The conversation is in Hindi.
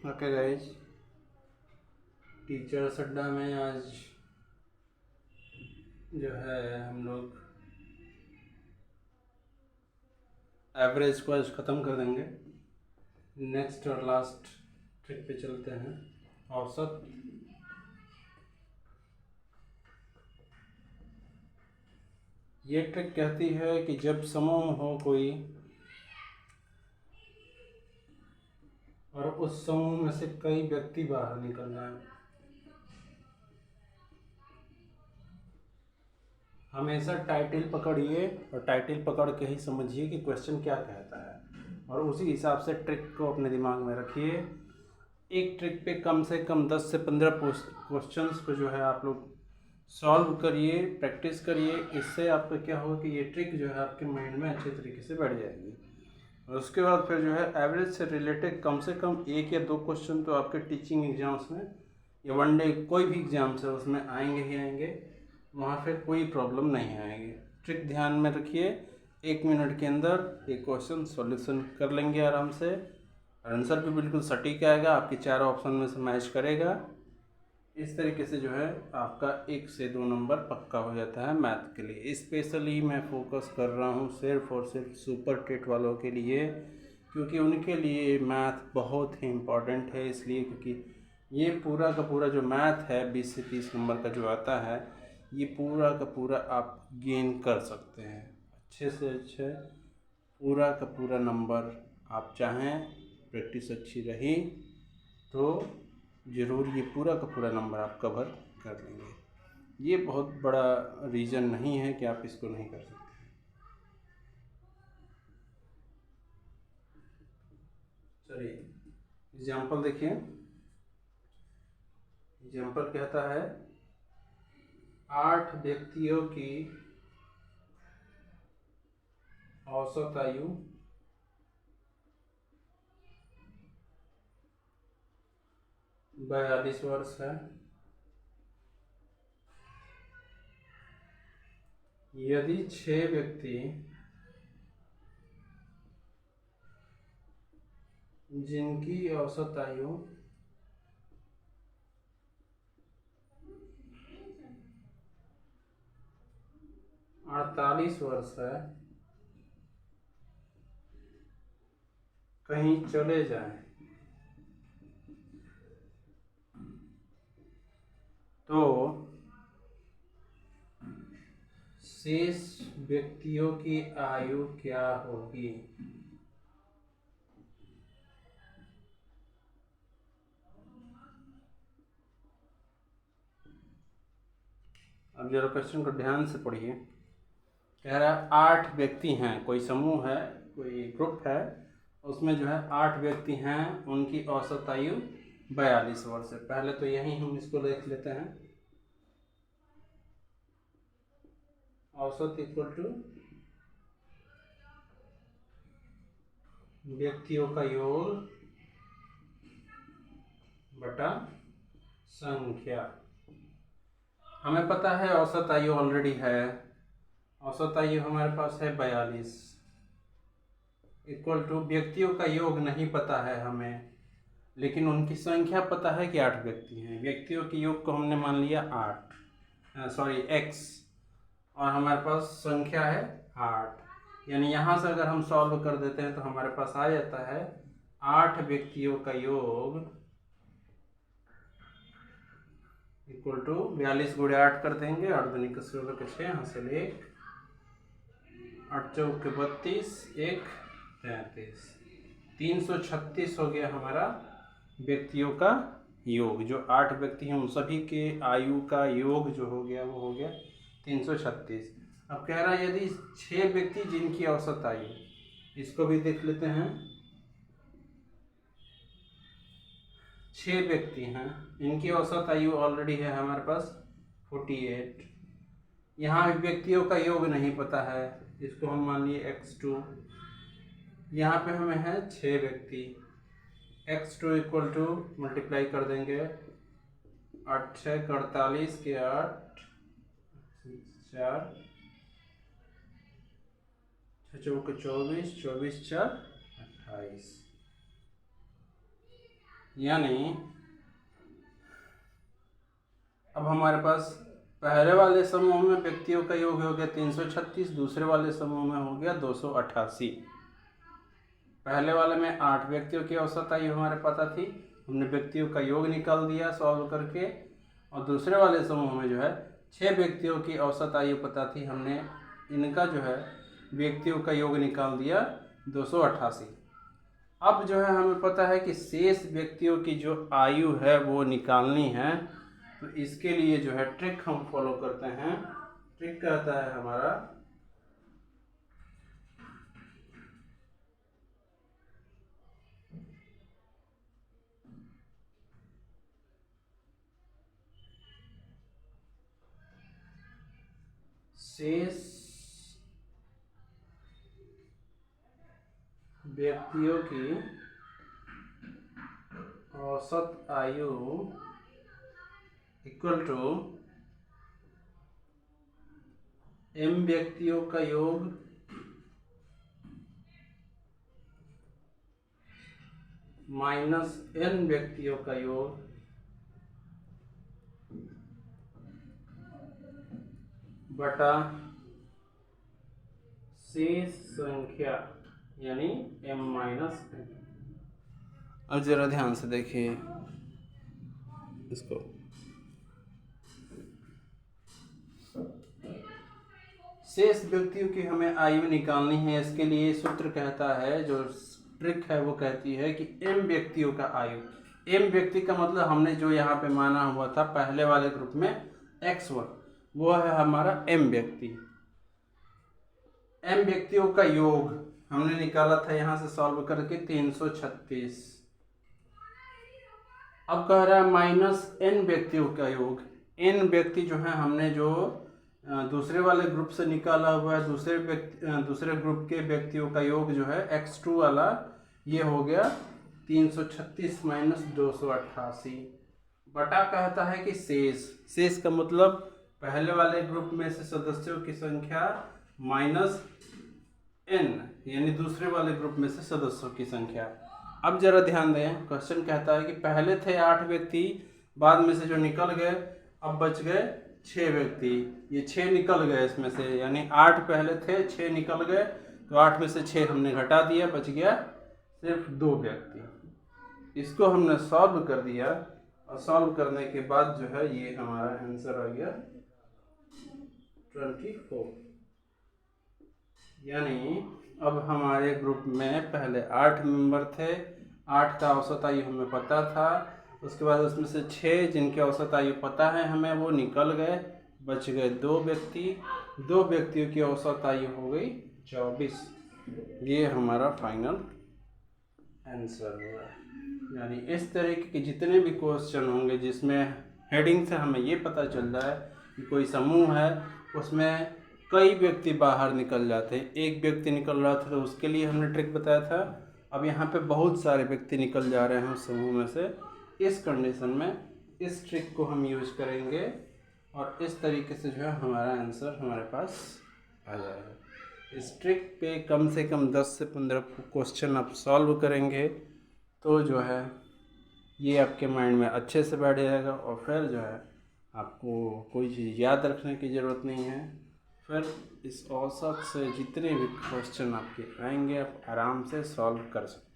ओके गाइज, टीचर्स अड्डा में आज जो है हम लोग एवरेज को आज ख़त्म कर देंगे। नेक्स्ट और लास्ट ट्रिक पे चलते हैं, औसत। ये ट्रिक कहती है कि जब समूह हो कोई और उस समूह में से कई व्यक्ति बाहर निकल जाएं, हमेशा टाइटल पकड़िए और टाइटल पकड़ के ही समझिए कि क्वेश्चन क्या कहता है, और उसी हिसाब से ट्रिक को अपने दिमाग में रखिए। एक ट्रिक पे कम से कम 10 से 15 क्वेश्चंस को जो है आप लोग सॉल्व करिए, प्रैक्टिस करिए। इससे आपका क्या होगा कि ये ट्रिक जो है आपके माइंड में अच्छे तरीके से बैठ जाएगी। और उसके बाद फिर जो है एवरेज से रिलेटेड कम से कम 1 या 2 क्वेश्चन तो आपके टीचिंग एग्जाम्स में या वनडे कोई भी एग्जाम्स है उसमें आएंगे ही आएंगे, वहाँ फिर कोई प्रॉब्लम नहीं आएगी। ट्रिक ध्यान में रखिए, 1 मिनट के अंदर एक क्वेश्चन सॉल्यूशन कर लेंगे आराम से। आंसर भी बिल्कुल सटीक आएगा, आपके चारों ऑप्शन में से मैच करेगा। इस तरीके से जो है आपका 1 से 2 नंबर पक्का हो जाता है मैथ के लिए। स्पेशली मैं फोकस कर रहा हूँ सिर्फ और सिर्फ सुपर टेट वालों के लिए, क्योंकि उनके लिए मैथ बहुत ही इम्पॉर्टेंट है। इसलिए क्योंकि ये पूरा का पूरा जो मैथ है 20 से 30 नंबर का जो आता है, ये पूरा का पूरा आप गेन कर सकते हैं अच्छे से अच्छे। पूरा का पूरा नंबर आप चाहें, प्रैक्टिस अच्छी रही तो ज़रूर ये पूरा का पूरा नंबर आप कवर कर लेंगे। ये बहुत बड़ा रीज़न नहीं है कि आप इसको नहीं कर सकते। चलिए एग्जाम्पल देखिए। एग्जाम्पल कहता है 8 व्यक्तियों की औसत आयु 42 वर्ष है। यदि 6 व्यक्ति जिनकी औसत आयु 48 वर्ष है कहीं चले जाएं, तो शेष व्यक्तियों की आयु क्या होगी। अब जरा क्वेश्चन को ध्यान से पढ़िए। कह रहा है 8 व्यक्ति हैं, कोई समूह है, कोई ग्रुप है, उसमें जो है 8 व्यक्ति हैं, उनकी औसत आयु 42 वर्ष है। पहले तो यही हम इसको देख लेते हैं। औसत इक्वल टू व्यक्तियों का योग बटा संख्या। हमें पता है औसत आयु ऑलरेडी है, औसत आयु हमारे पास है 42, इक्वल टू व्यक्तियों का योग नहीं पता है हमें, लेकिन उनकी संख्या पता है कि 8 व्यक्ति हैं। व्यक्तियों के योग को हमने मान लिया 8 x, और हमारे पास संख्या है 8। यानी यहाँ से अगर हम सॉल्व कर देते हैं तो हमारे पास आ जाता है 8 व्यक्तियों का योग इक्वल टू 42 गुणे 8 कर देंगे, 8 दूनी का 16 के 6, हासिल 1, 8 चौक के 32, 1 33, 336 हो गया हमारा व्यक्तियों का योग। जो 8 व्यक्ति हैं उन सभी के आयु का योग जो हो गया वो हो गया 336। अब कह रहा है यदि 6 व्यक्ति जिनकी औसत आयु, इसको भी देख लेते हैं। 6 व्यक्ति हैं, इनकी औसत आयु ऑलरेडी है हमारे पास 48। यहाँ भी व्यक्तियों का योग नहीं पता है, इसको हम मान लिए x2। यहाँ पे हमें है 6 व्यक्ति, x2 इक्वल टू मल्टीप्लाई कर देंगे, 8 6 48 के 8 4 6 चौक 24, 24 4 28। यानी अब हमारे पास पहले वाले समूह में व्यक्तियों का योग हो गया 336, दूसरे वाले समूह में हो गया 288। पहले वाले में 8 व्यक्तियों की औसत आयु हमारे पता थी, हमने व्यक्तियों का योग निकाल दिया सॉल्व करके। और दूसरे वाले समूह में जो है 6 व्यक्तियों की औसत आयु पता थी, हमने इनका जो है व्यक्तियों का योग निकाल दिया 288। अब जो है हमें पता है कि शेष व्यक्तियों की जो आयु है वो निकालनी है, तो इसके लिए जो है ट्रिक हम फॉलो करते हैं। ट्रिक कहता है हमारा शेष व्यक्तियों की औसत आयु इक्वल टू m व्यक्तियों का योग माइनस n व्यक्तियों का योग बटा शेष संख्या यानी m माइनस n। अब जरा ध्यान से देखिए इसको। शेष व्यक्तियों की हमें आयु निकालनी है, इसके लिए सूत्र कहता है, जो ट्रिक है वो कहती है कि m व्यक्तियों का आयु, m व्यक्ति का मतलब हमने जो यहाँ पे माना हुआ था पहले वाले ग्रुप में x1, वो है हमारा m व्यक्ति। m व्यक्तियों का योग हमने निकाला था यहाँ से सॉल्व करके 336। अब कह रहा है माइनस n व्यक्तियों का योग। n व्यक्ति जो है हमने जो दूसरे वाले ग्रुप से निकाला हुआ है, दूसरे ग्रुप के व्यक्तियों का योग जो है x2 वाला, ये हो गया 336 माइनस 288 बटा कहता है कि शेष का मतलब पहले वाले ग्रुप में से सदस्यों की संख्या माइनस n यानी दूसरे वाले ग्रुप में से सदस्यों की संख्या। अब जरा ध्यान दें, क्वेश्चन कहता है कि पहले थे 8 व्यक्ति, बाद में से जो निकल गए, अब बच गए 6 व्यक्ति। ये 6 निकल गए इसमें से, यानी 8 पहले थे 6 निकल गए, तो 8 में से 6 हमने घटा दिया, बच गया सिर्फ 2 व्यक्ति। इसको हमने सॉल्व कर दिया और सॉल्व करने के बाद जो है ये हमारा आंसर आ गया 24। यानी अब हमारे ग्रुप में पहले 8 मेंबर थे, 8 का औसत आयु हमें पता था, उसके बाद उसमें से 6 जिनके औसत आयु पता है हमें वो निकल गए, बच गए 2 व्यक्ति। 2 व्यक्तियों की औसत आयु हो गई 24। ये हमारा फाइनल आंसर हुआ। यानी इस तरीके के जितने भी क्वेश्चन होंगे जिसमें हेडिंग से हमें ये पता चल रहा है कि कोई समूह है, उसमें कई व्यक्ति बाहर निकल जाते हैं, एक व्यक्ति निकल रहा था तो उसके लिए हमने ट्रिक बताया था। अब यहाँ पे बहुत सारे व्यक्ति निकल जा रहे हैं उस समूह में से, इस कंडीशन में इस ट्रिक को हम यूज करेंगे और इस तरीके से जो है हमारा आंसर हमारे पास आ जाएगा। इस ट्रिक पे कम से कम 10 से 15 क्वेश्चन आप सॉल्व करेंगे तो जो है ये आपके माइंड में अच्छे से बैठ जाएगा और फिर जो है आपको कोई चीज़ याद रखने की ज़रूरत नहीं है। फिर इस औसत से जितने भी क्वेश्चन आपके आएंगे आप आराम से सॉल्व कर सकते हैं।